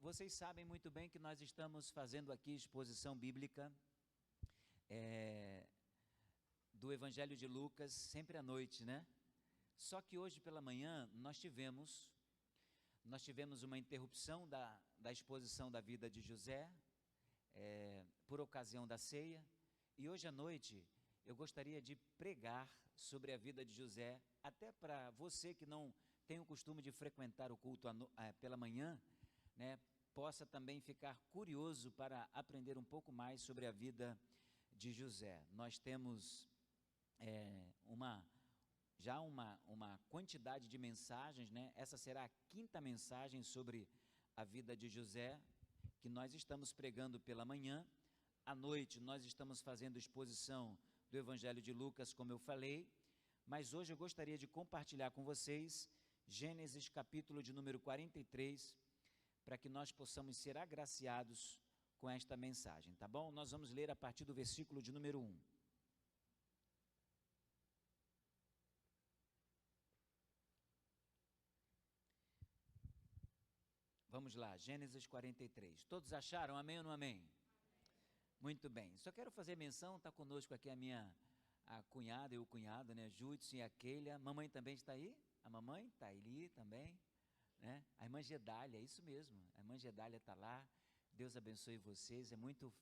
Vocês sabem muito bem que nós estamos fazendo aqui exposição bíblica do Evangelho de Lucas, sempre à noite, né? Só que hoje pela manhã nós tivemos uma interrupção da exposição da vida de José, por ocasião da ceia, e hoje à noite eu gostaria de pregar sobre a vida de José, até para você que não tem o costume de frequentar o culto pela manhã, né, possa também ficar curioso para aprender um pouco mais sobre a vida de José. Nós temos uma quantidade de mensagens, né? Essa será a quinta mensagem sobre a vida de José, que nós estamos pregando pela manhã. À noite nós estamos fazendo exposição do Evangelho de Lucas, como eu falei, mas hoje eu gostaria de compartilhar com vocês Gênesis capítulo de número 43, para que nós possamos ser agraciados com esta mensagem, tá bom? Nós vamos ler a partir do versículo de número 1. Vamos lá, Gênesis 43. Todos acharam? Amém ou não amém? Muito bem. Só quero fazer menção, está conosco aqui a cunhada e o cunhado, né? Júdson e a Keila. Mamãe também está aí? A mamãe está ali também, né? A irmã Gedália, é isso mesmo. A irmã Gedália está lá. Deus abençoe vocês. É muito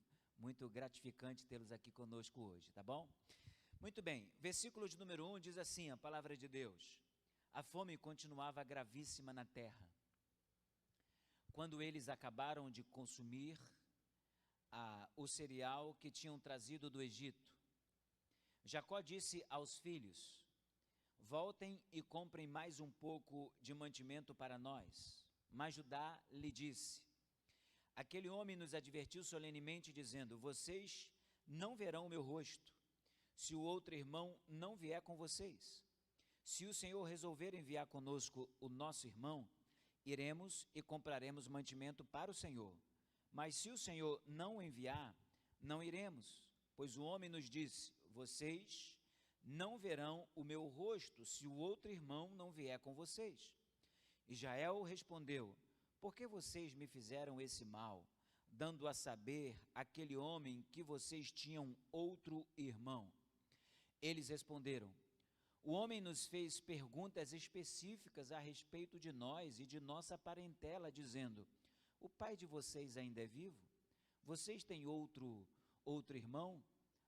gratificante tê-los aqui conosco hoje, tá bom? Muito bem. Versículo de número 1 diz assim, a palavra de Deus: a fome continuava gravíssima na terra, quando eles acabaram de consumir o cereal que tinham trazido do Egito. Jacó disse aos filhos: voltem e comprem mais um pouco de mantimento para nós. Mas Judá lhe disse: aquele homem nos advertiu solenemente, dizendo: vocês não verão o meu rosto, se o outro irmão não vier com vocês. Se o Senhor resolver enviar conosco o nosso irmão, iremos e compraremos mantimento para o Senhor. Mas se o Senhor não enviar, não iremos, pois o homem nos disse: vocês não verão o meu rosto se o outro irmão não vier com vocês. Israel respondeu: por que vocês me fizeram esse mal, dando a saber àquele homem que vocês tinham outro irmão? Eles responderam: o homem nos fez perguntas específicas a respeito de nós e de nossa parentela, dizendo: o pai de vocês ainda é vivo? Vocês têm outro irmão?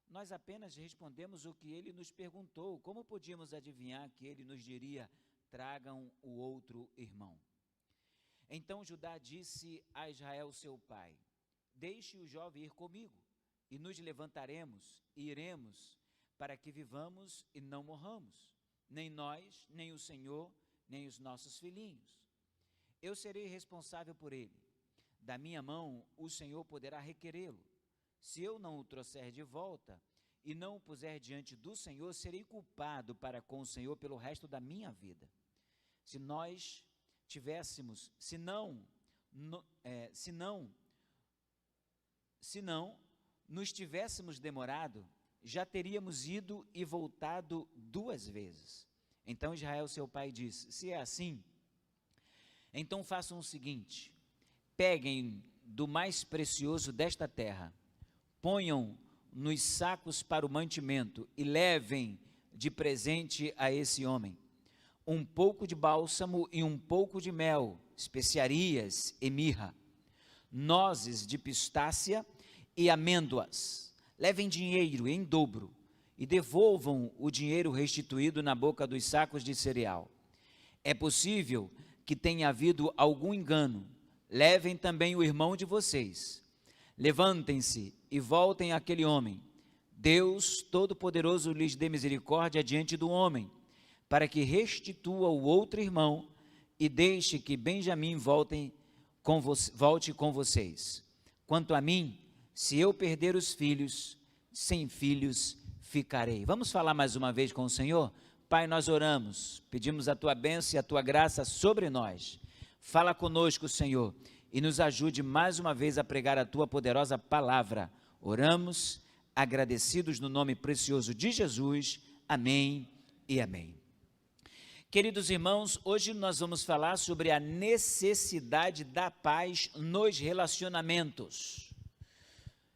Nós apenas respondemos o que ele nos perguntou. Como podíamos adivinhar que ele nos diria: tragam o outro irmão? Então Judá disse a Israel seu pai: deixe o jovem ir comigo, e nos levantaremos e iremos, para que vivamos e não morramos, nem nós, nem o Senhor, nem os nossos filhinhos. Eu serei responsável por ele. Da minha mão o Senhor poderá requerê-lo. Se eu não o trouxer de volta e não o puser diante do Senhor, serei culpado para com o Senhor pelo resto da minha vida. Se não nos tivéssemos demorado, já teríamos ido e voltado 2 vezes. Então Israel seu pai disse: se é assim, então façam o seguinte: peguem do mais precioso desta terra, ponham nos sacos para o mantimento e levem de presente a esse homem um pouco de bálsamo e um pouco de mel, especiarias e mirra, nozes de pistácia e amêndoas. Levem dinheiro em dobro e devolvam o dinheiro restituído na boca dos sacos de cereal. É possível que tenha havido algum engano. Levem também o irmão de vocês. Levantem-se e voltem àquele homem. Deus Todo-Poderoso lhes dê misericórdia diante do homem, para que restitua o outro irmão e deixe que Benjamim volte com vocês. Quanto a mim, se eu perder os filhos, sem filhos ficarei. Vamos falar mais uma vez com o Senhor? Pai, nós oramos, pedimos a tua bênção e a tua graça sobre nós. Fala conosco, Senhor, e nos ajude mais uma vez a pregar a tua poderosa palavra. Oramos, agradecidos no nome precioso de Jesus. Amém e amém. Queridos irmãos, hoje nós vamos falar sobre a necessidade da paz nos relacionamentos.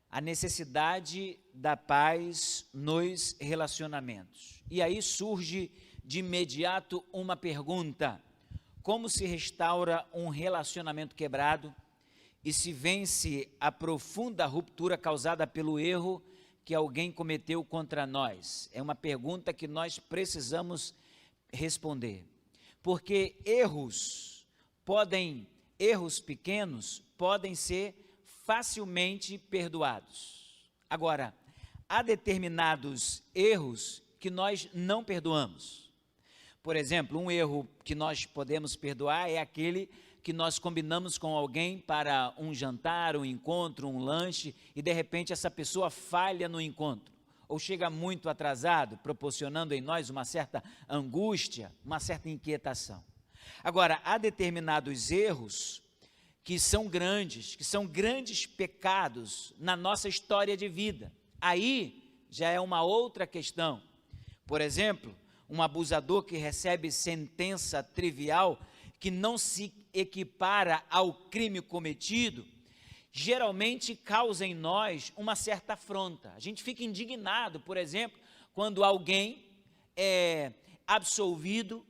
A necessidade da paz nos relacionamentos. E aí surge de imediato uma pergunta: como se restaura um relacionamento quebrado e se vence a profunda ruptura causada pelo erro que alguém cometeu contra nós? É uma pergunta que nós precisamos responder, porque erros pequenos podem ser facilmente perdoados. Agora, há determinados erros que nós não perdoamos. Por exemplo, um erro que nós podemos perdoar é aquele que nós combinamos com alguém para um jantar, um encontro, um lanche, e de repente essa pessoa falha no encontro, ou chega muito atrasado, proporcionando em nós uma certa angústia, uma certa inquietação. Agora, há determinados erros que são grandes pecados na nossa história de vida. Aí já é uma outra questão. Por exemplo, um abusador que recebe sentença trivial, que não se equipara ao crime cometido, geralmente causa em nós uma certa afronta. A gente fica indignado, por exemplo, quando alguém é absolvido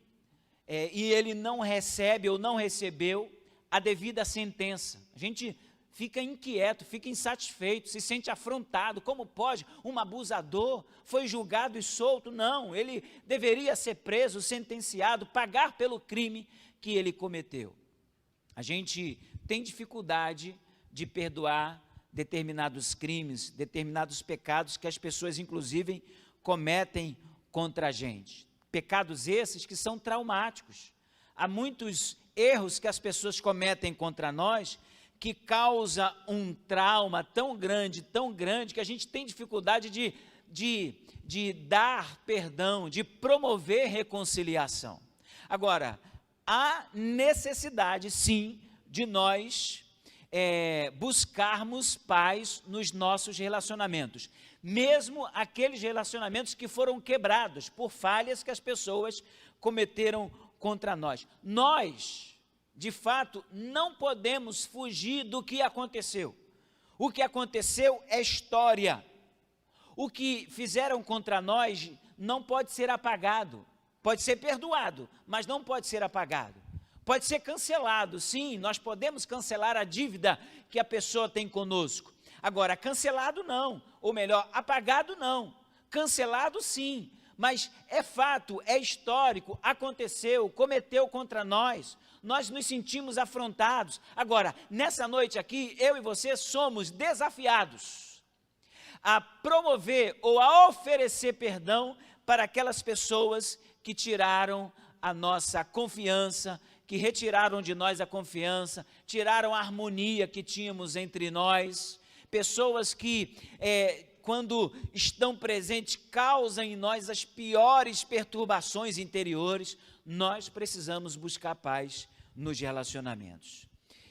e ele não recebe ou não recebeu a devida sentença. A gente fica inquieto, fica insatisfeito, se sente afrontado. Como pode? Um abusador foi julgado e solto? Não, ele deveria ser preso, sentenciado, pagar pelo crime que ele cometeu. A gente tem dificuldade de perdoar determinados crimes, determinados pecados que as pessoas, inclusive, cometem contra a gente. Pecados esses que são traumáticos. Há muitos erros que as pessoas cometem contra nós que causa um trauma tão grande, que a gente tem dificuldade de dar perdão, de promover reconciliação. Agora, há necessidade, sim, de nós buscarmos paz nos nossos relacionamentos, mesmo aqueles relacionamentos que foram quebrados por falhas que as pessoas cometeram contra nós. Nós, de fato, não podemos fugir do que aconteceu. O que aconteceu é história. O que fizeram contra nós não pode ser apagado. Pode ser perdoado, mas não pode ser apagado. Pode ser cancelado, sim, nós podemos cancelar a dívida que a pessoa tem conosco. Agora, cancelado não, ou melhor, apagado não. Cancelado sim, mas é fato, é histórico, aconteceu, cometeu contra nós nos sentimos afrontados. Agora, nessa noite aqui, eu e você somos desafiados a promover ou a oferecer perdão para aquelas pessoas que tiraram a nossa confiança, que retiraram de nós a confiança, tiraram a harmonia que tínhamos entre nós, pessoas que, quando estão presentes, causam em nós as piores perturbações interiores. Nós precisamos buscar paz nos relacionamentos.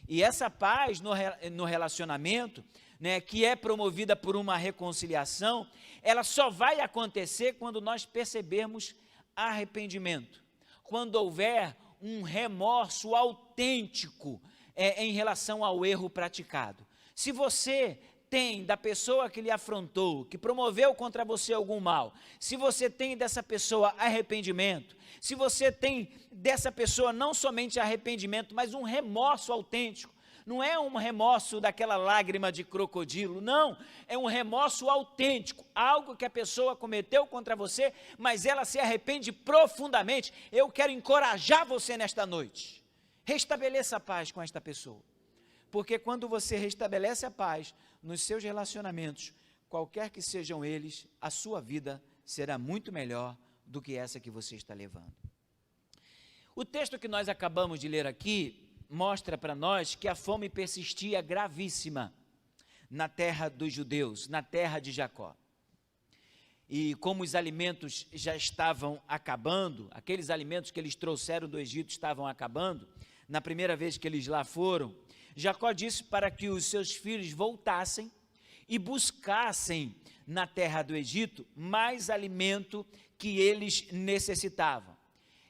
E essa paz no relacionamento, né, que é promovida por uma reconciliação, ela só vai acontecer quando nós percebermos arrependimento, quando houver um remorso autêntico em relação ao erro praticado. Se você tem da pessoa que lhe afrontou, que promoveu contra você algum mal, se você tem dessa pessoa arrependimento, se você tem dessa pessoa não somente arrependimento, mas um remorso autêntico, não é um remorso daquela lágrima de crocodilo, não, é um remorso autêntico, algo que a pessoa cometeu contra você, mas ela se arrepende profundamente. Eu quero encorajar você nesta noite, restabeleça a paz com esta pessoa, porque quando você restabelece a paz nos seus relacionamentos, qualquer que sejam eles, a sua vida será muito melhor do que essa que você está levando. O texto que nós acabamos de ler aqui mostra para nós que a fome persistia gravíssima na terra dos judeus, na terra de Jacó. E como os alimentos já estavam acabando, aqueles alimentos que eles trouxeram do Egito estavam acabando, na primeira vez que eles lá foram, Jacó disse para que os seus filhos voltassem e buscassem na terra do Egito mais alimento que eles necessitavam.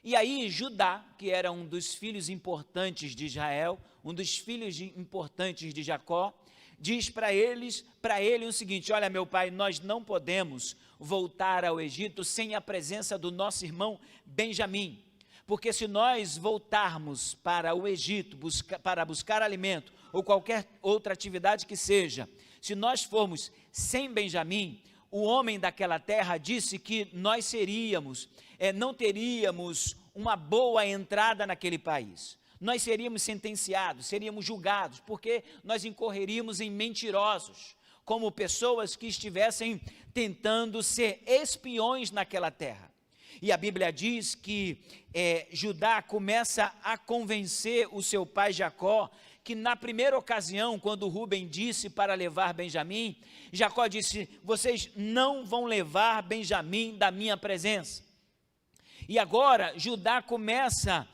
E aí Judá, que era um dos filhos importantes de Israel, um dos filhos importantes de Jacó, diz para ele o seguinte: olha, meu pai, nós não podemos voltar ao Egito sem a presença do nosso irmão Benjamim, porque se nós voltarmos para o Egito para buscar alimento ou qualquer outra atividade que seja, se nós formos sem Benjamim, o homem daquela terra disse que nós não teríamos uma boa entrada naquele país. Nós seríamos sentenciados, seríamos julgados, porque nós incorreríamos em mentirosos, como pessoas que estivessem tentando ser espiões naquela terra. E a Bíblia diz que Judá começa a convencer o seu pai Jacó, que na primeira ocasião, quando Rúben disse para levar Benjamim, Jacó disse: vocês não vão levar Benjamim da minha presença. E agora Judá começa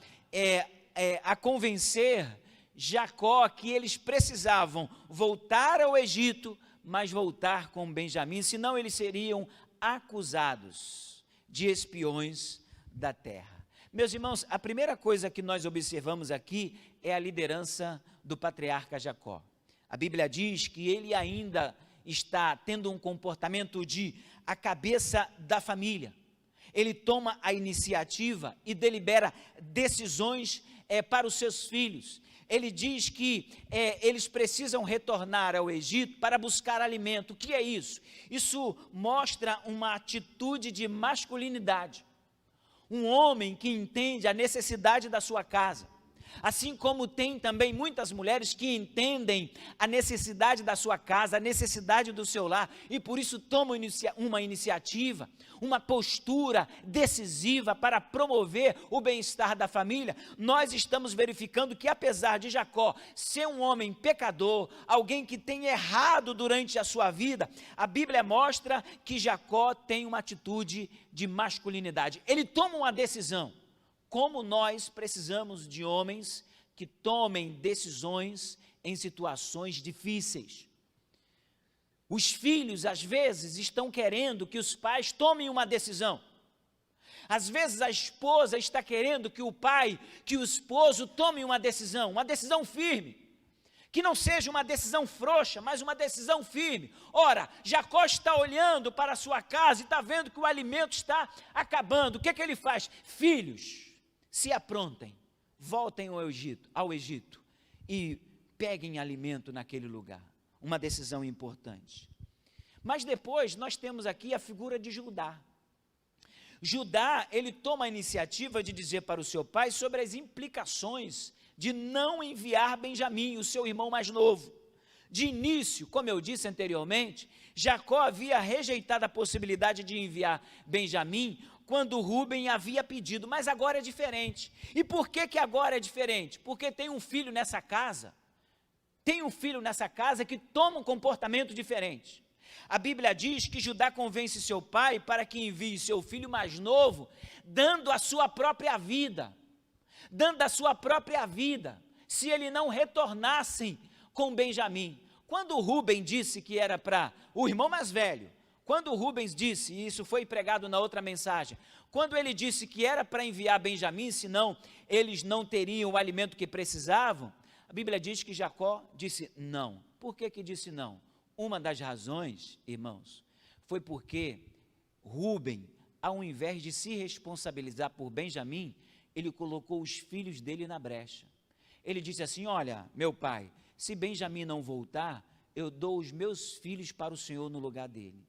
a convencer Jacó que eles precisavam voltar ao Egito, mas voltar com Benjamim, senão eles seriam acusados de espiões da terra. Meus irmãos, a primeira coisa que nós observamos aqui é a liderança do patriarca Jacó. A Bíblia diz que ele ainda está tendo um comportamento de a cabeça da família. Ele toma a iniciativa e delibera decisões para os seus filhos. Ele diz que eles precisam retornar ao Egito para buscar alimento. O que é isso? Isso mostra uma atitude de masculinidade. Um homem que entende a necessidade da sua casa. Assim como tem também muitas mulheres que entendem a necessidade da sua casa, a necessidade do seu lar, e por isso tomam uma iniciativa, uma postura decisiva para promover o bem-estar da família. Nós estamos verificando que, apesar de Jacó ser um homem pecador, alguém que tem errado durante a sua vida, a Bíblia mostra que Jacó tem uma atitude de masculinidade. Ele toma uma decisão. Como nós precisamos de homens que tomem decisões em situações difíceis. Os filhos, às vezes, estão querendo que os pais tomem uma decisão. Às vezes, a esposa está querendo que o esposo tome uma decisão firme. Que não seja uma decisão frouxa, mas uma decisão firme. Ora, Jacó está olhando para a sua casa e está vendo que o alimento está acabando. O que é que ele faz? Filhos, se aprontem, voltem ao Egito e peguem alimento naquele lugar. Uma decisão importante. Mas depois nós temos aqui a figura de Judá. Judá, ele toma a iniciativa de dizer para o seu pai sobre as implicações de não enviar Benjamim, o seu irmão mais novo. De início, como eu disse anteriormente, Jacó havia rejeitado a possibilidade de enviar Benjamim quando Rúben havia pedido, mas agora é diferente. E por que agora é diferente? Porque tem um filho nessa casa, que toma um comportamento diferente. A Bíblia diz que Judá convence seu pai para que envie seu filho mais novo, dando a sua própria vida, se ele não retornassem com Benjamim. Quando Rúben disse que era para o irmão mais velho, quando Rubens disse, e isso foi pregado na outra mensagem, quando ele disse que era para enviar Benjamim, senão eles não teriam o alimento que precisavam, a Bíblia diz que Jacó disse não. Por que disse não? Uma das razões, irmãos, foi porque Rúben, ao invés de se responsabilizar por Benjamim, ele colocou os filhos dele na brecha. Ele disse assim: olha, meu pai, se Benjamim não voltar, eu dou os meus filhos para o Senhor no lugar dele.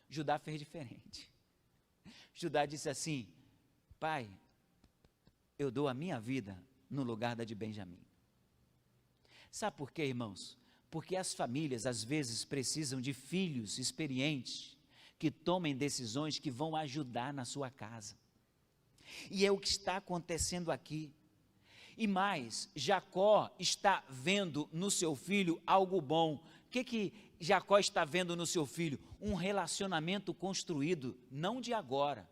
Judá fez diferente. Judá disse assim: pai, eu dou a minha vida no lugar da de Benjamim. Sabe por quê, irmãos? Porque as famílias às vezes precisam de filhos experientes que tomem decisões que vão ajudar na sua casa. E é o que está acontecendo aqui. E mais, Jacó está vendo no seu filho algo bom. O que Jacó está vendo no seu filho? Um relacionamento construído, não de agora.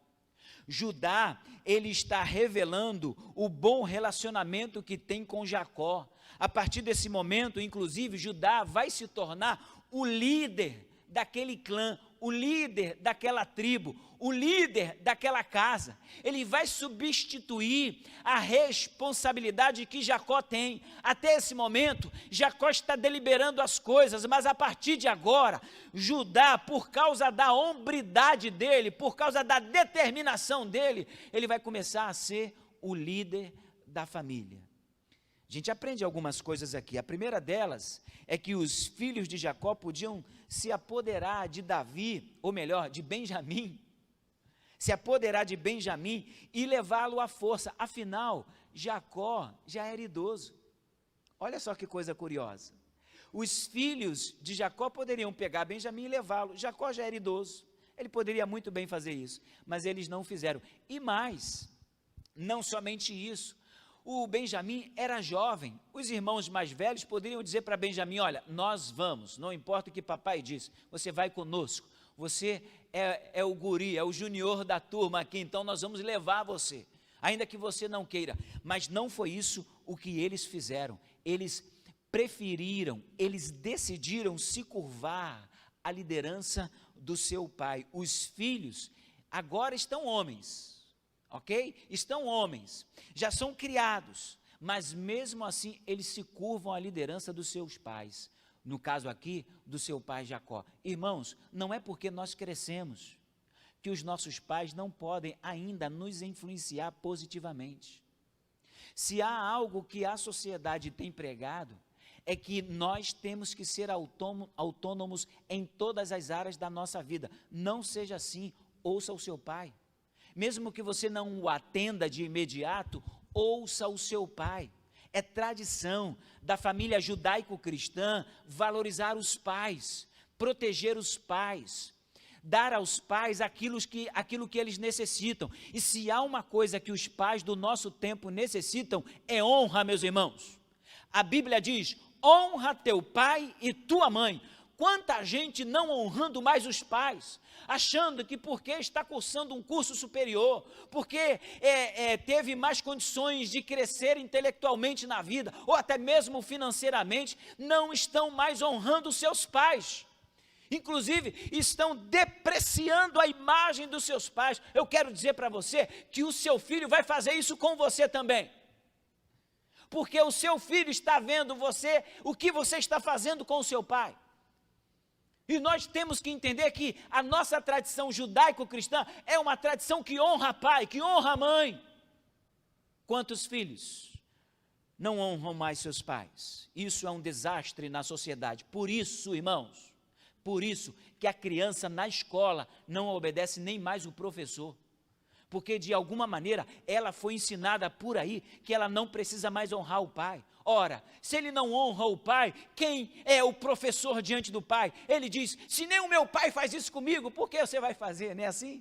Judá, ele está revelando o bom relacionamento que tem com Jacó. A partir desse momento, inclusive, Judá vai se tornar o líder daquele clã, o líder daquela tribo, o líder daquela casa. Ele vai substituir a responsabilidade que Jacó tem. Até esse momento, Jacó está deliberando as coisas, mas a partir de agora, Judá, por causa da hombridade dele, por causa da determinação dele, ele vai começar a ser o líder da família. A gente aprende algumas coisas aqui. A primeira delas é que os filhos de Jacó podiam se apoderar de Davi, ou melhor, de Benjamim, se apoderar de Benjamim e levá-lo à força. Afinal, Jacó já era idoso. Olha só que coisa curiosa. Os filhos de Jacó poderiam pegar Benjamim e levá-lo. Jacó já era idoso. Ele poderia muito bem fazer isso, mas eles não fizeram. E mais, não somente isso, o Benjamim era jovem. Os irmãos mais velhos poderiam dizer para Benjamim: olha, nós vamos, não importa o que papai diz, você vai conosco, você é o guri, é o junior da turma aqui, então nós vamos levar você, ainda que você não queira. Mas não foi isso o que eles fizeram. Eles preferiram, eles decidiram se curvar à liderança do seu pai. Os filhos agora estão homens, ok? Estão homens, já são criados, mas mesmo assim eles se curvam à liderança dos seus pais. No caso aqui, do seu pai Jacó. Irmãos, não é porque nós crescemos que os nossos pais não podem ainda nos influenciar positivamente. Se há algo que a sociedade tem pregado, é que nós temos que ser autônomos em todas as áreas da nossa vida. Não seja assim, ouça o seu pai. Mesmo que você não o atenda de imediato, ouça o seu pai. É tradição da família judaico-cristã valorizar os pais, proteger os pais, dar aos pais aquilo que eles necessitam. E se há uma coisa que os pais do nosso tempo necessitam, é honra, meus irmãos. A Bíblia diz: honra teu pai e tua mãe. Quanta gente não honrando mais os pais, achando que porque está cursando um curso superior, porque teve mais condições de crescer intelectualmente na vida, ou até mesmo financeiramente, não estão mais honrando os seus pais. Inclusive, estão depreciando a imagem dos seus pais. Eu quero dizer para você que o seu filho vai fazer isso com você também. Porque o seu filho está vendo você, o que você está fazendo com o seu pai. E nós temos que entender que a nossa tradição judaico-cristã é uma tradição que honra pai, que honra mãe. Quantos filhos não honram mais seus pais? Isso é um desastre na sociedade. Por isso, irmãos, por isso que a criança na escola não obedece nem mais o professor. Porque de alguma maneira ela foi ensinada por aí que ela não precisa mais honrar o pai. Ora, se ele não honra o pai, quem é o professor diante do pai? Ele diz: se nem o meu pai faz isso comigo, por que você vai fazer? Não é assim?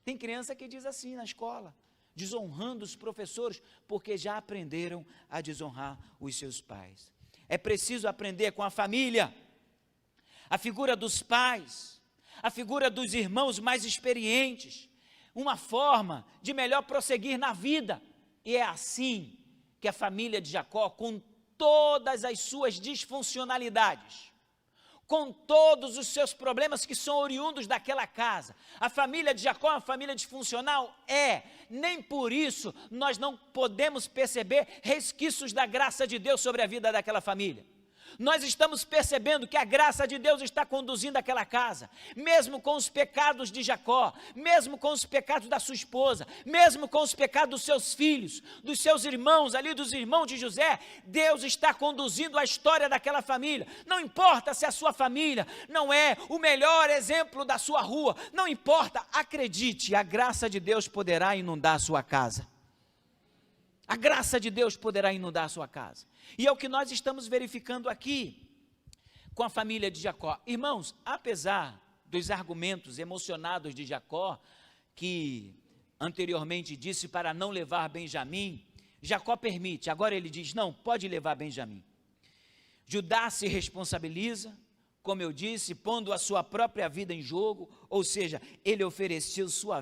Tem criança que diz assim na escola, desonrando os professores, porque já aprenderam a desonrar os seus pais. É preciso aprender com a família, a figura dos pais, a figura dos irmãos mais experientes, uma forma de melhor prosseguir na vida. E é assim que a família de Jacó, com todas as suas disfuncionalidades, com todos os seus problemas que são oriundos daquela casa, a família de Jacó é uma família disfuncional? Nem por isso nós não podemos perceber resquícios da graça de Deus sobre a vida daquela família. Nós estamos percebendo que a graça de Deus está conduzindo aquela casa, mesmo com os pecados de Jacó, mesmo com os pecados da sua esposa, mesmo com os pecados dos seus filhos, dos seus irmãos ali, dos irmãos de José. Deus está conduzindo a história daquela família. Não importa se a sua família não é o melhor exemplo da sua rua, não importa, acredite, a graça de Deus poderá inundar a sua casa. A graça de Deus poderá inundar a sua casa. E é o que nós estamos verificando aqui com a família de Jacó. Irmãos, apesar dos argumentos emocionados de Jacó, que anteriormente disse para não levar Benjamim, Jacó permite. Agora ele diz: não, pode levar Benjamim. Judá se responsabiliza, como eu disse, pondo a sua própria vida em jogo, ou seja, ele ofereceu sua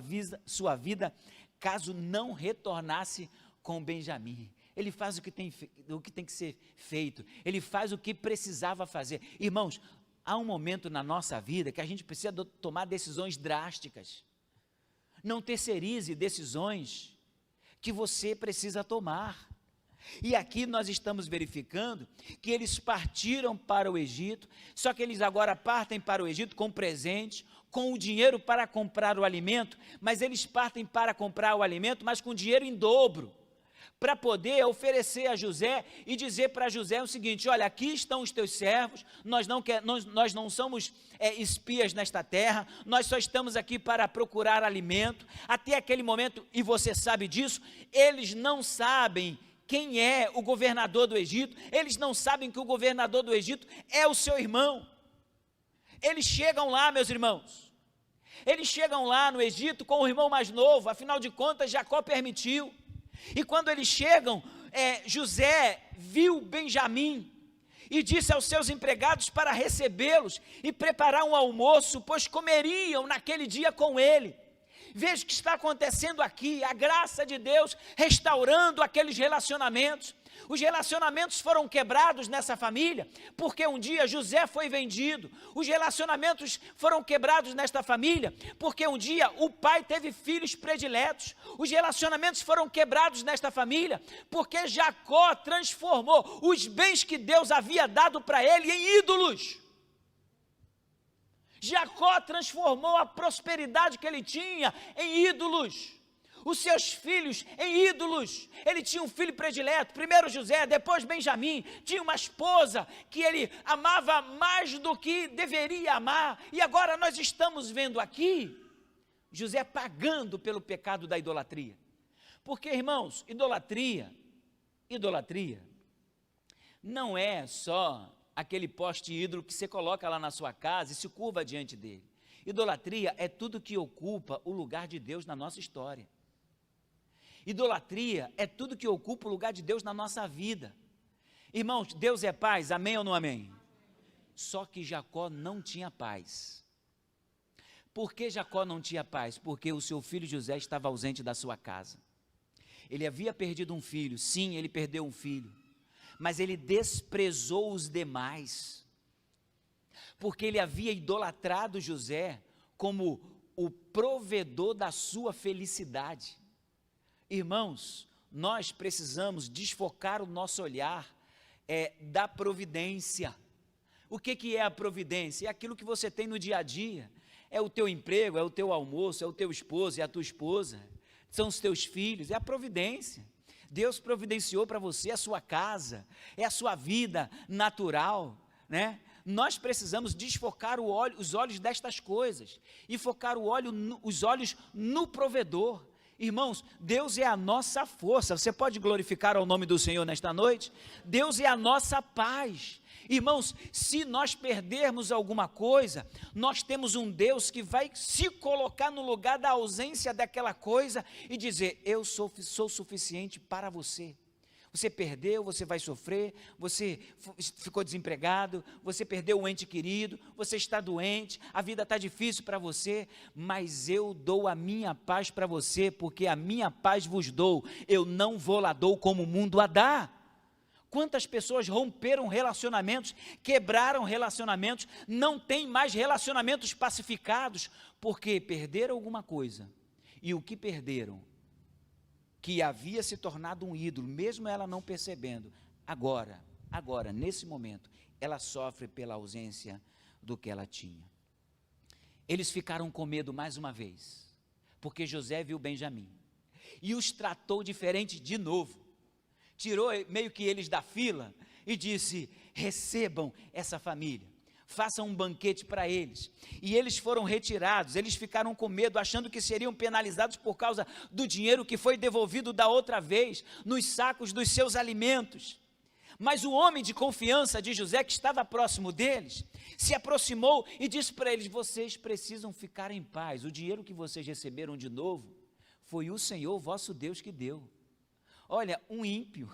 vida caso não retornasse com Benjamim. Ele faz o que tem que ser feito, ele faz o que precisava fazer. Irmãos, há um momento na nossa vida que a gente precisa tomar decisões drásticas. Não terceirize decisões que você precisa tomar. E aqui nós estamos verificando que eles partiram para o Egito, só que eles agora partem para o Egito com presente, com o dinheiro para comprar o alimento, mas eles partem para comprar o alimento, mas com dinheiro em dobro, para poder oferecer a José e dizer para José o seguinte: olha, aqui estão os teus servos, nós não somos espias nesta terra, nós só estamos aqui para procurar alimento. Até aquele momento, e você sabe disso, eles não sabem quem é o governador do Egito, eles não sabem que o governador do Egito é o seu irmão. Eles chegam lá, meus irmãos, eles chegam lá no Egito com o irmão mais novo, afinal de contas Jacó permitiu, e quando eles chegam, José viu Benjamim, e disse aos seus empregados para recebê-los, e preparar um almoço, pois comeriam naquele dia com ele. Veja o que está acontecendo aqui, a graça de Deus restaurando aqueles relacionamentos. Os relacionamentos foram quebrados nessa família, porque um dia José foi vendido. Os relacionamentos foram quebrados nesta família, porque um dia o pai teve filhos prediletos. Os relacionamentos foram quebrados nesta família, porque Jacó transformou os bens que Deus havia dado para ele em ídolos. Jacó transformou a prosperidade que ele tinha em ídolos, os seus filhos em ídolos. Ele tinha um filho predileto, primeiro José, depois Benjamim, tinha uma esposa que ele amava mais do que deveria amar, e agora nós estamos vendo aqui, José pagando pelo pecado da idolatria, porque irmãos, idolatria não é só aquele poste ídolo que você coloca lá na sua casa e se curva diante dele. Idolatria é tudo que ocupa o lugar de Deus na nossa história. Idolatria é tudo que ocupa o lugar de Deus na nossa vida. Irmãos, Deus é paz, amém ou não amém? Só que Jacó não tinha paz. Por que Jacó não tinha paz? Porque o seu filho José estava ausente da sua casa. Ele havia perdido um filho, sim, ele perdeu um filho, mas ele desprezou os demais, porque ele havia idolatrado José como o provedor da sua felicidade. Irmãos, nós precisamos desfocar o nosso olhar da providência. O que é a providência? É aquilo que você tem no dia a dia, é o teu emprego, é o teu almoço, é o teu esposo, é a tua esposa, são os teus filhos, é a providência. Deus providenciou para você a sua casa, é a sua vida natural, né? Nós precisamos desfocar os olhos destas coisas e focar os olhos no provedor. Irmãos, Deus é a nossa força. Você pode glorificar ao nome do Senhor nesta noite? Deus é a nossa paz. Irmãos, se nós perdermos alguma coisa, nós temos um Deus que vai se colocar no lugar da ausência daquela coisa e dizer: eu sou suficiente para você. Você perdeu, você vai sofrer, você ficou desempregado, você perdeu um ente querido, você está doente, a vida está difícil para você, mas eu dou a minha paz para você, porque a minha paz vos dou, eu não vou lá dou como o mundo a dá. Quantas pessoas romperam relacionamentos, quebraram relacionamentos, não tem mais relacionamentos pacificados, porque perderam alguma coisa, e o que perderam, que havia se tornado um ídolo, mesmo ela não percebendo, agora, nesse momento, ela sofre pela ausência do que ela tinha. Eles ficaram com medo mais uma vez, porque José viu Benjamim, e os tratou diferente de novo, tirou meio que eles da fila, e disse: recebam essa família, façam um banquete para eles, e eles foram retirados. Eles ficaram com medo, achando que seriam penalizados por causa do dinheiro que foi devolvido da outra vez, nos sacos dos seus alimentos. Mas o homem de confiança de José, que estava próximo deles, se aproximou e disse para eles: vocês precisam ficar em paz, o dinheiro que vocês receberam de novo, foi o Senhor vosso Deus que deu. Olha, um ímpio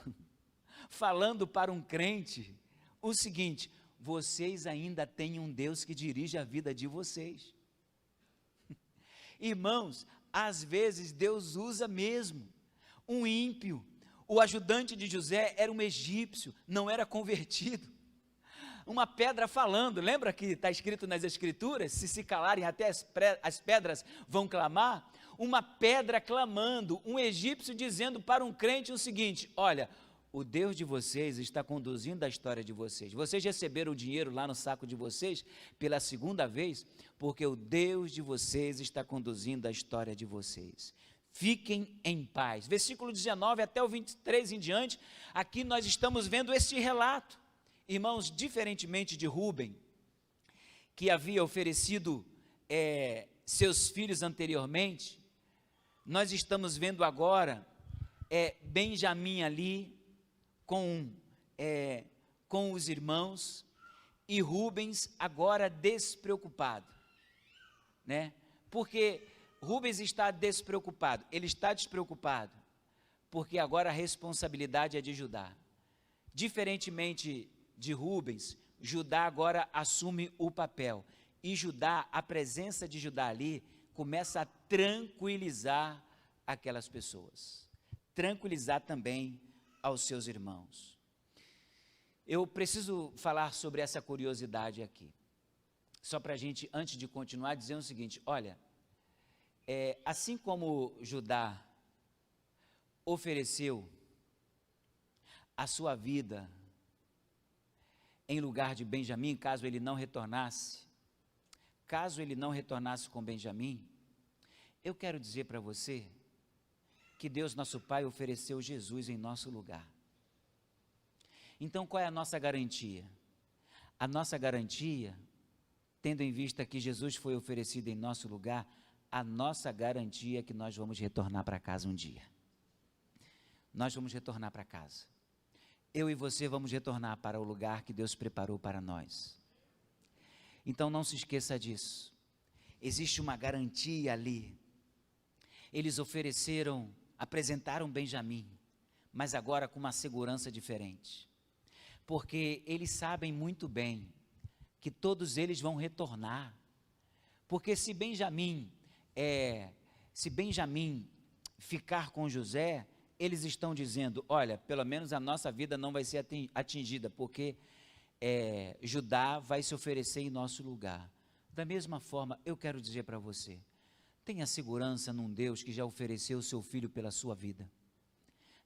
falando para um crente o seguinte: vocês ainda têm um Deus que dirige a vida de vocês. Irmãos, às vezes Deus usa mesmo um ímpio. O ajudante de José era um egípcio, não era convertido. uma pedra falando. Lembra que está escrito nas Escrituras? Se calarem até as pedras vão clamar. Uma pedra clamando, um egípcio dizendo para um crente o seguinte: olha, o Deus de vocês está conduzindo a história de vocês. Vocês receberam o dinheiro lá no saco de vocês pela segunda vez, porque o Deus de vocês está conduzindo a história de vocês. Fiquem em paz. Versículo 19 até o 23 em diante, aqui nós estamos vendo esse relato. Irmãos, diferentemente de Rúben, que havia oferecido seus filhos anteriormente, nós estamos vendo agora Benjamim ali com os irmãos, e Rubens agora despreocupado, né? Porque Rubens está despreocupado, ele está despreocupado, porque agora a responsabilidade é de Judá. Diferentemente de Rubens, Judá agora assume o papel, e Judá, a presença de Judá ali, começa a tranquilizar aquelas pessoas, tranquilizar também aos seus irmãos. Eu preciso falar sobre essa curiosidade aqui, só para a gente, antes de continuar, dizer o seguinte: olha, assim como Judá ofereceu a sua vida em lugar de Benjamim, caso ele não retornasse com Benjamim, eu quero dizer para você que Deus, nosso Pai, ofereceu Jesus em nosso lugar. Então, qual é a nossa garantia? A nossa garantia, tendo em vista que Jesus foi oferecido em nosso lugar, a nossa garantia é que nós vamos retornar para casa um dia. Nós vamos retornar para casa. Eu e você vamos retornar para o lugar que Deus preparou para nós. Então, não se esqueça disso. Existe uma garantia ali. Eles apresentaram Benjamim, mas agora com uma segurança diferente, porque eles sabem muito bem que todos eles vão retornar, porque se Benjamim ficar com José, eles estão dizendo: olha, pelo menos a nossa vida não vai ser atingida, porque Judá vai se oferecer em nosso lugar. Da mesma forma, eu quero dizer para você, tenha segurança num Deus que já ofereceu o seu Filho pela sua vida.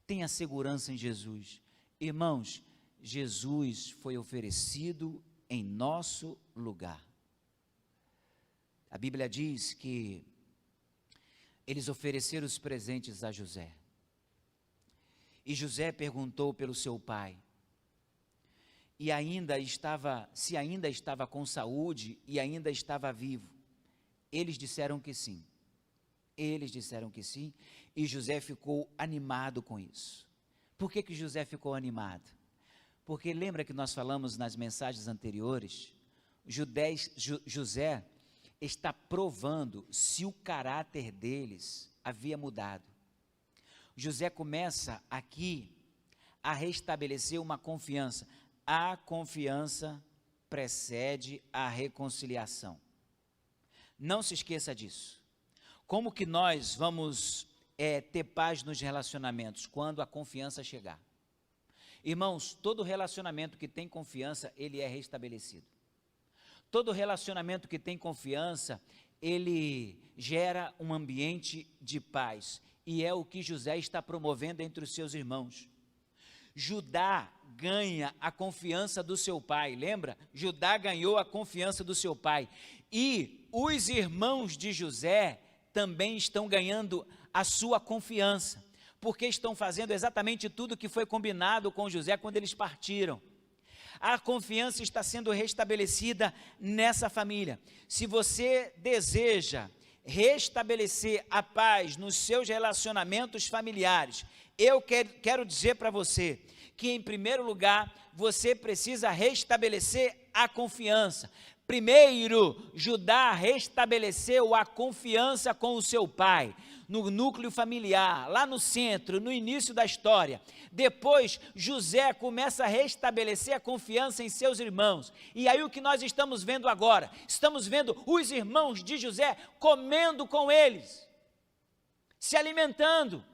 Tenha segurança em Jesus. Irmãos, Jesus foi oferecido em nosso lugar. A Bíblia diz que eles ofereceram os presentes a José. E José perguntou pelo seu pai, se ainda estava com saúde e ainda estava vivo. Eles disseram que sim. E José ficou animado com isso. Por que José ficou animado? Porque lembra que nós falamos nas mensagens anteriores, José está provando se o caráter deles havia mudado. José começa aqui a restabelecer uma confiança. A confiança precede a reconciliação. Não se esqueça disso. Como que nós vamos ter paz nos relacionamentos? Quando a confiança chegar. Irmãos, todo relacionamento que tem confiança, ele é restabelecido. Todo relacionamento que tem confiança, ele gera um ambiente de paz. E é o que José está promovendo entre os seus irmãos. Judá ganha a confiança do seu pai, lembra? Judá ganhou a confiança do seu pai. E os irmãos de José também estão ganhando a sua confiança, porque estão fazendo exatamente tudo que foi combinado com José quando eles partiram. A confiança está sendo restabelecida nessa família. Se você deseja restabelecer a paz nos seus relacionamentos familiares, eu quero dizer para você que, em primeiro lugar, você precisa restabelecer a confiança. Primeiro, Judá restabeleceu a confiança com o seu pai, no núcleo familiar, lá no centro, no início da história. Depois, José começa a restabelecer a confiança em seus irmãos. E aí o que nós estamos vendo agora? Estamos vendo os irmãos de José comendo com eles, se alimentando,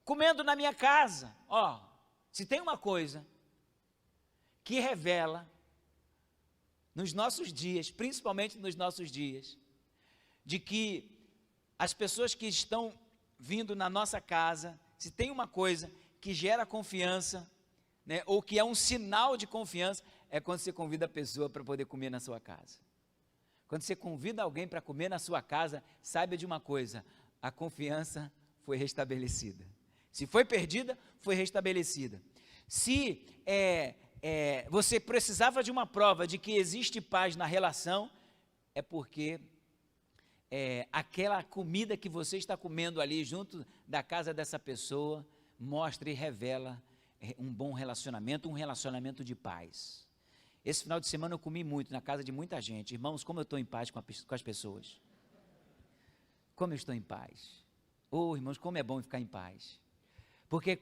comendo na minha casa. Se tem uma coisa que revela nos nossos dias, principalmente nos nossos dias, de que as pessoas que estão vindo na nossa casa, se tem uma coisa que gera confiança, né, ou que é um sinal de confiança, é quando você convida a pessoa para poder comer na sua casa. Quando você convida alguém para comer na sua casa, saiba de uma coisa, a confiança foi restabelecida. Se foi perdida, foi restabelecida. Se você precisava de uma prova de que existe paz na relação, é porque aquela comida que você está comendo ali junto da casa dessa pessoa, mostra e revela um bom relacionamento, um relacionamento de paz. Esse final de semana eu comi muito na casa de muita gente. Irmãos, como eu estou em paz com as pessoas. Como eu estou em paz. Oh, irmãos, como é bom ficar em paz. Porque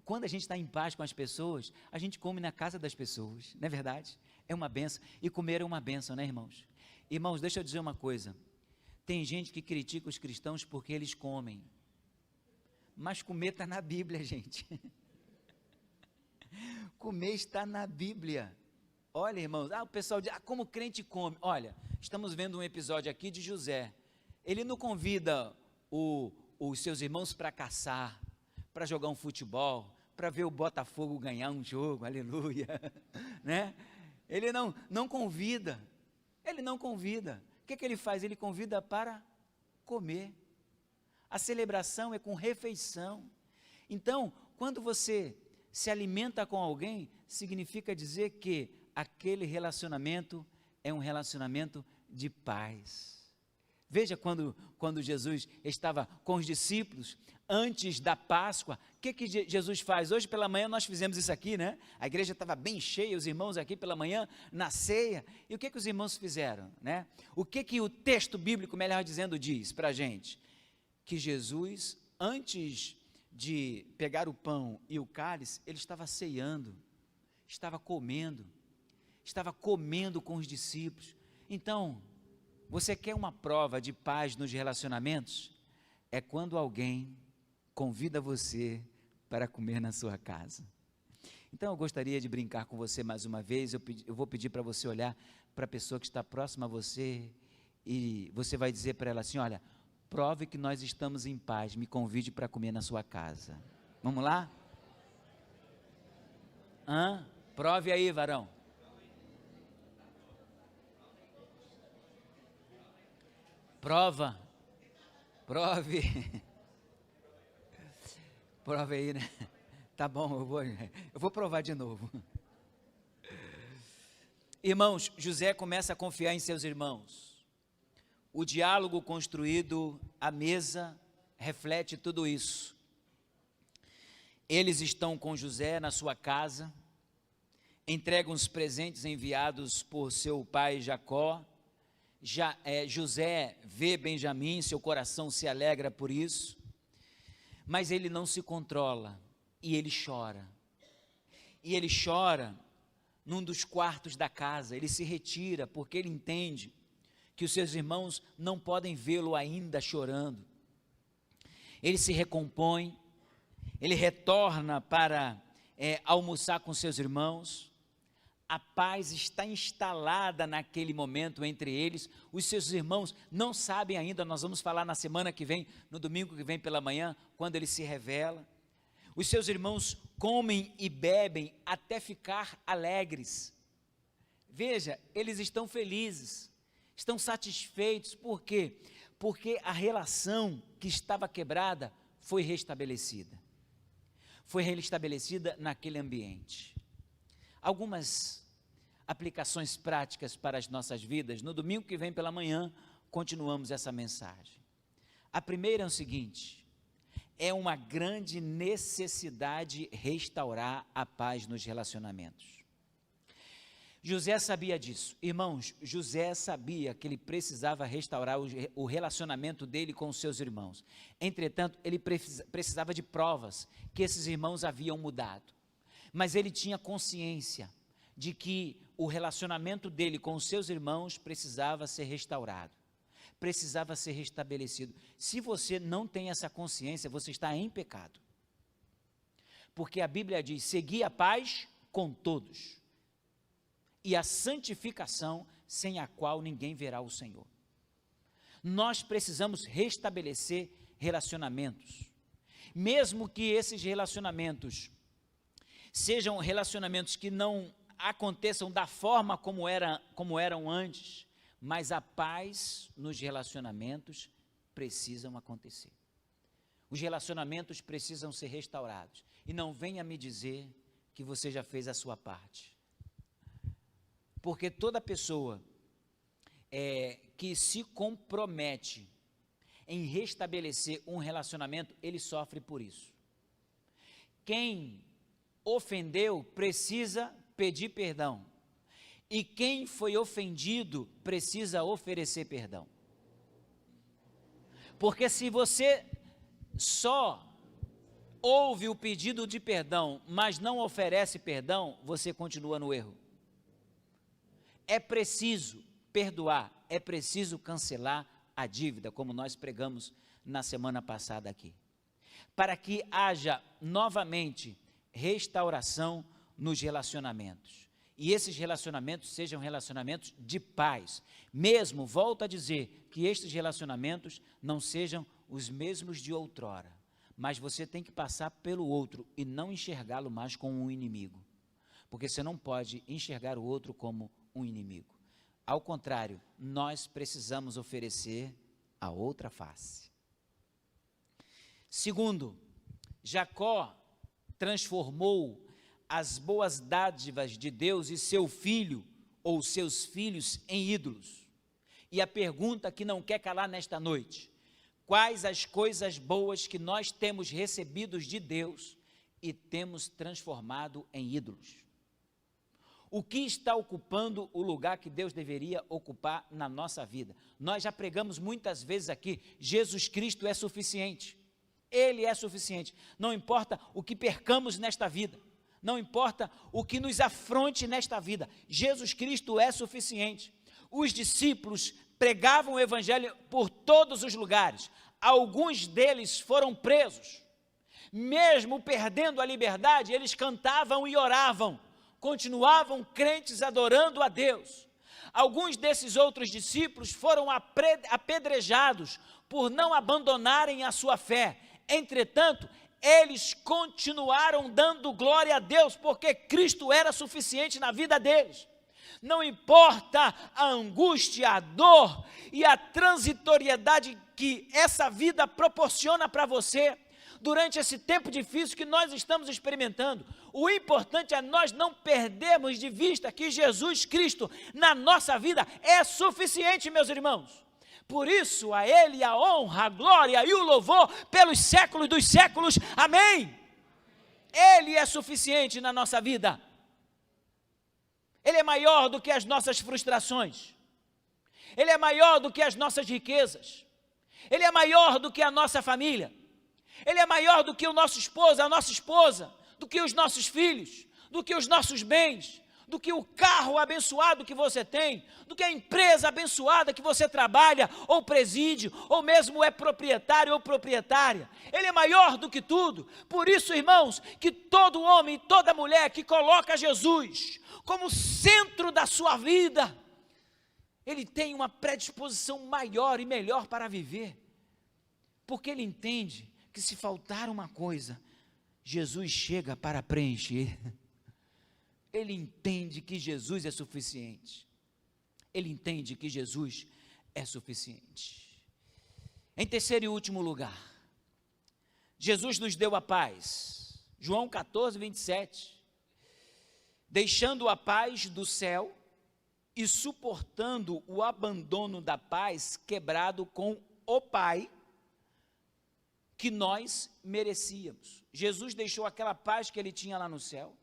quando a gente está em paz com as pessoas, a gente come na casa das pessoas, não é verdade? É uma benção. E comer é uma benção, né, irmãos? Irmãos, deixa eu dizer uma coisa. Tem gente que critica os cristãos porque eles comem. Mas comer está na Bíblia, gente. Comer está na Bíblia. Olha, irmãos, o pessoal diz, como crente come. Olha, estamos vendo um episódio aqui de José. Ele não convida os seus irmãos para caçar, para jogar um futebol, para ver o Botafogo ganhar um jogo, aleluia, né? Ele não convida, ele não convida. O que ele faz? Ele convida para comer. A celebração é com refeição. Então, quando você se alimenta com alguém, significa dizer que aquele relacionamento é um relacionamento de paz. Veja quando Jesus estava com os discípulos, antes da Páscoa, o que Jesus faz? Hoje pela manhã nós fizemos isso aqui, né? A igreja estava bem cheia, os irmãos aqui pela manhã, na ceia, e o que os irmãos fizeram, né? O que o texto bíblico, melhor dizendo, diz para a gente? Que Jesus, antes de pegar o pão e o cálice, ele estava ceando, estava comendo com os discípulos. Então, você quer uma prova de paz nos relacionamentos? É quando alguém convida você para comer na sua casa. Então, eu gostaria de brincar com você mais uma vez. Eu vou pedir para você olhar para a pessoa que está próxima a você e você vai dizer para ela assim, olha, prove que nós estamos em paz, me convide para comer na sua casa. Vamos lá? Prove aí, varão. Prove. Prove aí, né? Tá bom, eu vou provar de novo. Irmãos, José começa a confiar em seus irmãos. O diálogo construído à mesa reflete tudo isso. Eles estão com José na sua casa, entregam os presentes enviados por seu pai Jacó. José vê Benjamim, seu coração se alegra por isso, mas ele não se controla e ele chora. E ele chora num dos quartos da casa, ele se retira porque ele entende que os seus irmãos não podem vê-lo ainda chorando. Ele se recompõe, ele retorna para almoçar com seus irmãos. A paz está instalada naquele momento entre eles. Os seus irmãos não sabem ainda, nós vamos falar na semana que vem, no domingo que vem pela manhã, quando ele se revela. Os seus irmãos comem e bebem até ficar alegres. Veja, eles estão felizes, estão satisfeitos. Por quê? Porque a relação que estava quebrada foi restabelecida. Foi restabelecida naquele ambiente. Algumas aplicações práticas para as nossas vidas. No domingo que vem pela manhã, continuamos essa mensagem. A primeira é o seguinte: é uma grande necessidade restaurar a paz nos relacionamentos. José sabia disso. Irmãos, José sabia que ele precisava restaurar o relacionamento dele com os seus irmãos. Entretanto, ele precisava de provas que esses irmãos haviam mudado. Mas ele tinha consciência de que o relacionamento dele com os seus irmãos precisava ser restaurado, precisava ser restabelecido. Se você não tem essa consciência, você está em pecado. Porque a Bíblia diz, segui a paz com todos. e a santificação, sem a qual ninguém verá o Senhor. Nós precisamos restabelecer relacionamentos, mesmo que esses relacionamentos sejam relacionamentos que não aconteçam da forma como eram antes, mas a paz nos relacionamentos precisam acontecer. Os relacionamentos precisam ser restaurados. E não venha me dizer que você já fez a sua parte. Porque toda pessoa que se compromete em restabelecer um relacionamento, ele sofre por isso. Quem ofendeu precisa pedir perdão. E quem foi ofendido precisa oferecer perdão. Porque se você só ouve o pedido de perdão, mas não oferece perdão, você continua no erro. É preciso perdoar, é preciso cancelar a dívida, como nós pregamos na semana passada aqui, para que haja novamente restauração nos relacionamentos, e esses relacionamentos sejam relacionamentos de paz, mesmo, volto a dizer, que estes relacionamentos não sejam os mesmos de outrora, mas você tem que passar pelo outro e não enxergá-lo mais como um inimigo, porque você não pode enxergar o outro como um inimigo. Ao contrário, nós precisamos oferecer a outra face. Segundo, Jacó transformou as boas dádivas de Deus e seu filho ou seus filhos em ídolos. E a pergunta que não quer calar nesta noite: quais as coisas boas que nós temos recebidos de Deus e temos transformado em ídolos? O que está ocupando o lugar que Deus deveria ocupar na nossa vida? Nós já pregamos muitas vezes aqui, Jesus Cristo é suficiente. Ele é suficiente. Não importa o que percamos nesta vida, não importa o que nos afronte nesta vida, Jesus Cristo é suficiente. Os discípulos pregavam o evangelho por todos os lugares. Alguns deles foram presos. Mesmo perdendo a liberdade, eles cantavam e oravam. Continuavam crentes adorando a Deus. Alguns desses outros discípulos foram apedrejados por não abandonarem a sua fé. Entretanto, eles continuaram dando glória a Deus, porque Cristo era suficiente na vida deles. Não importa a angústia, a dor e a transitoriedade que essa vida proporciona para você, durante esse tempo difícil que nós estamos experimentando, o importante é nós não perdermos de vista que Jesus Cristo na nossa vida é suficiente, meus irmãos. Por isso, a Ele a honra, a glória e o louvor pelos séculos dos séculos. Amém? Ele é suficiente na nossa vida. Ele é maior do que as nossas frustrações. Ele é maior do que as nossas riquezas. Ele é maior do que a nossa família. Ele é maior do que o nosso esposo, a nossa esposa, do que os nossos filhos, do que os nossos bens, do que o carro abençoado que você tem, do que a empresa abençoada que você trabalha, ou preside, ou mesmo é proprietário ou proprietária. Ele é maior do que tudo. Por isso, irmãos, que todo homem e toda mulher que coloca Jesus como centro da sua vida, ele tem uma predisposição maior e melhor para viver, porque ele entende que se faltar uma coisa, Jesus chega para preencher. Ele entende que Jesus é suficiente. Ele entende que Jesus é suficiente. Em terceiro e último lugar, Jesus nos deu a paz. João 14, 27. Deixando a paz do céu e suportando o abandono da paz quebrado com o Pai, que nós merecíamos. Jesus deixou aquela paz que ele tinha lá no céu,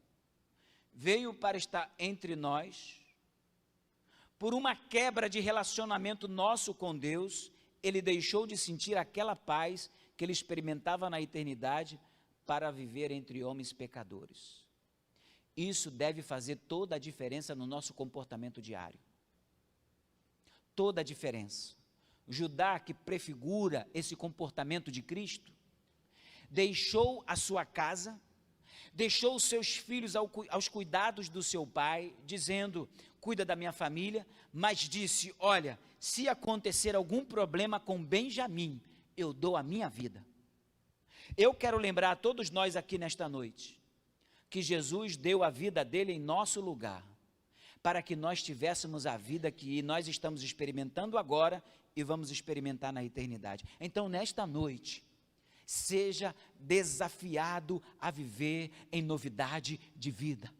veio para estar entre nós. Por uma quebra de relacionamento nosso com Deus, ele deixou de sentir aquela paz que ele experimentava na eternidade para viver entre homens pecadores. Isso deve fazer toda a diferença no nosso comportamento diário. Toda a diferença. Judá, que prefigura esse comportamento de Cristo, deixou a sua casa, deixou os seus filhos aos cuidados do seu pai, dizendo, cuida da minha família, mas disse, olha, se acontecer algum problema com Benjamim, eu dou a minha vida. Eu quero lembrar a todos nós aqui nesta noite, que Jesus deu a vida dele em nosso lugar, para que nós tivéssemos a vida que nós estamos experimentando agora e vamos experimentar na eternidade. Então, nesta noite, seja desafiado a viver em novidade de vida.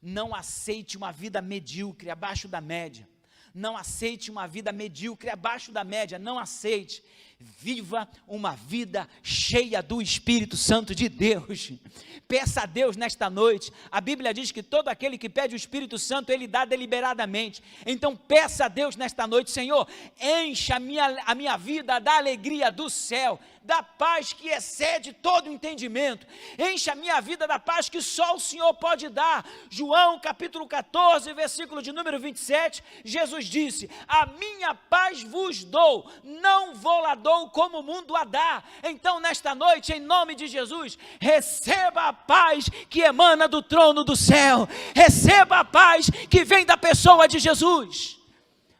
Não aceite uma vida medíocre, abaixo da média. Não aceite uma vida medíocre, abaixo da média. Não aceite. Viva uma vida cheia do Espírito Santo de Deus. Peça a Deus nesta noite. A Bíblia diz que todo aquele que pede o Espírito Santo, Ele dá deliberadamente. Então peça a Deus nesta noite, Senhor, encha a minha vida da alegria do céu, da paz que excede todo entendimento. Encha a minha vida da paz que só o Senhor pode dar. João capítulo 14, versículo de número 27, Jesus disse, a minha paz vos dou, não vou lá dou como o mundo a dá. Então nesta noite, em nome de Jesus, receba a paz que emana do trono do céu, receba a paz que vem da pessoa de Jesus.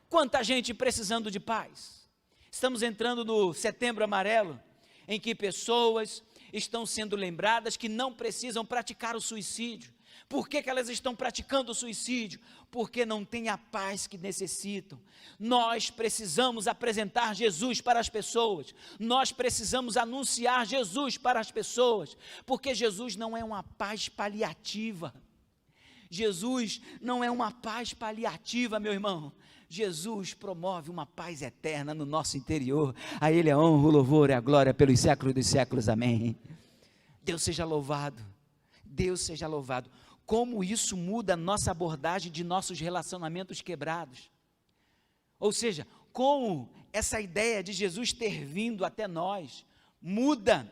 Quanta gente precisando de paz. Estamos entrando no Setembro Amarelo, em que pessoas estão sendo lembradas que não precisam praticar o suicídio. Por que elas estão praticando o suicídio? Porque não têm a paz que necessitam. Nós precisamos apresentar Jesus para as pessoas, nós precisamos anunciar Jesus para as pessoas, porque Jesus não é uma paz paliativa. Jesus não é uma paz paliativa, meu irmão. Jesus promove uma paz eterna no nosso interior. A Ele a honra, o louvor e a glória pelos séculos dos séculos, amém. Deus seja louvado, Deus seja louvado. Como isso muda a nossa abordagem de nossos relacionamentos quebrados. Ou seja, como essa ideia de Jesus ter vindo até nós, muda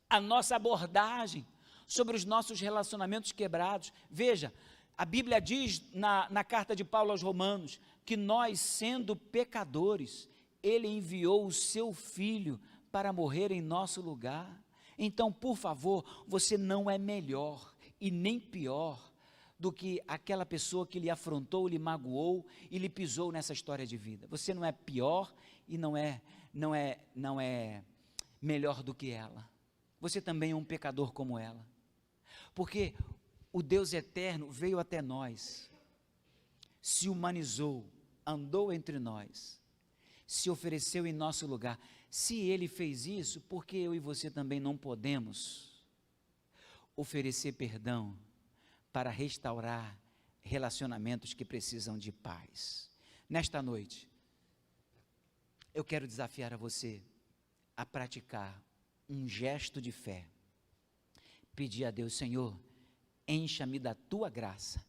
a nossa abordagem sobre os nossos relacionamentos quebrados. Veja, a Bíblia diz na carta de Paulo aos Romanos, que nós sendo pecadores, Ele enviou o seu Filho para morrer em nosso lugar. Então, por favor, você não é melhor e nem pior do que aquela pessoa que lhe afrontou, lhe magoou e lhe pisou nessa história de vida. Você não é pior e não é melhor do que ela. Você também é um pecador como ela. Porque o Deus eterno veio até nós, se humanizou, andou entre nós, se ofereceu em nosso lugar. Se Ele fez isso, por que eu e você também não podemos oferecer perdão para restaurar relacionamentos que precisam de paz? Nesta noite, eu quero desafiar a você a praticar um gesto de fé, pedir a Deus, Senhor, encha-me da Tua graça,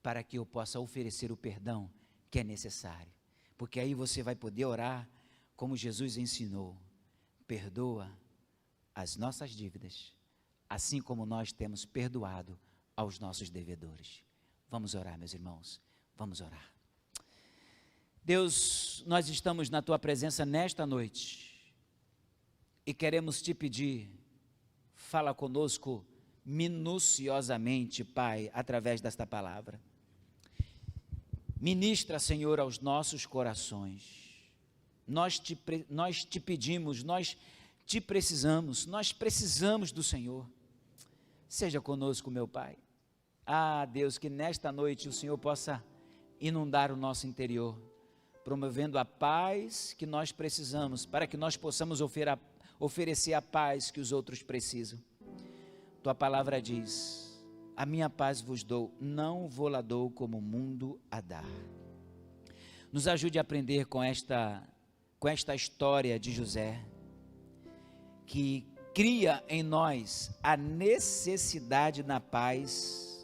para que eu possa oferecer o perdão que é necessário, porque aí você vai poder orar como Jesus ensinou, perdoa as nossas dívidas, assim como nós temos perdoado aos nossos devedores. Vamos orar, meus irmãos, vamos orar. Deus, nós estamos na Tua presença nesta noite, e queremos Te pedir, fala conosco minuciosamente, Pai, através desta palavra. Ministra, Senhor, aos nossos corações. Nós te pedimos, nós te precisamos, nós precisamos do Senhor. Seja conosco, meu Pai. Ah, Deus, que nesta noite o Senhor possa inundar o nosso interior, promovendo a paz que nós precisamos, para que nós possamos oferecer a paz que os outros precisam. Tua palavra diz, a minha paz vos dou, não vou lá dou como o mundo a dá. Nos ajude a aprender com esta história de José, que cria em nós a necessidade da paz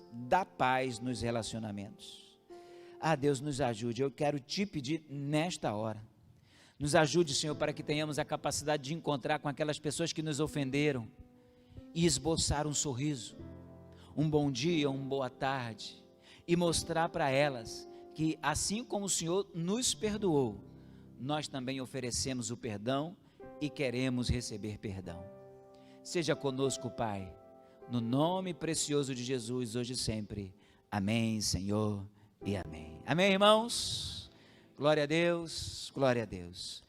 nos relacionamentos. Ah, Deus, nos ajude. Eu quero Te pedir nesta hora, nos ajude, Senhor, para que tenhamos a capacidade de encontrar com aquelas pessoas que nos ofenderam e esboçar um sorriso, um bom dia, uma boa tarde, e mostrar para elas que assim como o Senhor nos perdoou, nós também oferecemos o perdão e queremos receber perdão. Seja conosco, Pai, no nome precioso de Jesus, hoje e sempre. Amém, Senhor, e amém. Amém, irmãos? Glória a Deus, glória a Deus.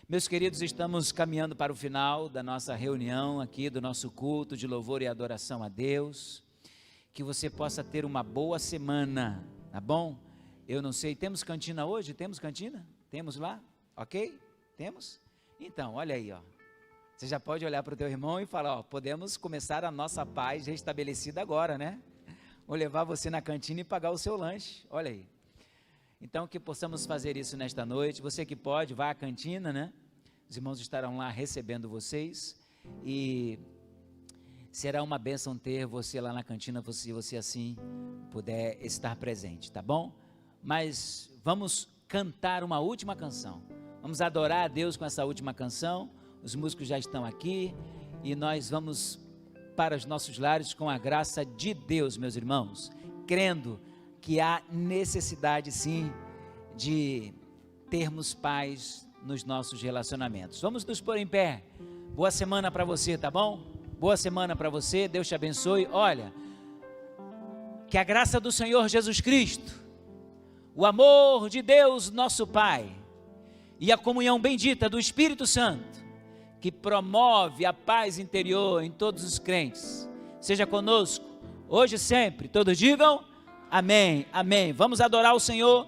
Meus queridos, estamos caminhando para o final da nossa reunião aqui, do nosso culto de louvor e adoração a Deus. Que você possa ter uma boa semana, tá bom? Eu não sei, temos cantina hoje? Temos cantina? Temos lá? Ok? Temos? Então, olha aí, ó. Você já pode olhar para o teu irmão e falar, ó, podemos começar a nossa paz restabelecida agora, né? Vou levar você na cantina e pagar o seu lanche, olha aí. Então, que possamos fazer isso nesta noite. Você que pode, vá à cantina, né? Os irmãos estarão lá recebendo vocês. E será uma bênção ter você lá na cantina, se você assim puder estar presente, tá bom? Mas vamos cantar uma última canção. Vamos adorar a Deus com essa última canção. Os músicos já estão aqui. E nós vamos para os nossos lares com a graça de Deus, meus irmãos. Crendo que há necessidade sim de termos paz nos nossos relacionamentos. Vamos nos pôr em pé. Boa semana para você, tá bom? Boa semana para você, Deus te abençoe. Olha, que a graça do Senhor Jesus Cristo, o amor de Deus nosso Pai e a comunhão bendita do Espírito Santo, que promove a paz interior em todos os crentes, seja conosco, hoje e sempre. Todos digam amém, amém. Vamos adorar o Senhor.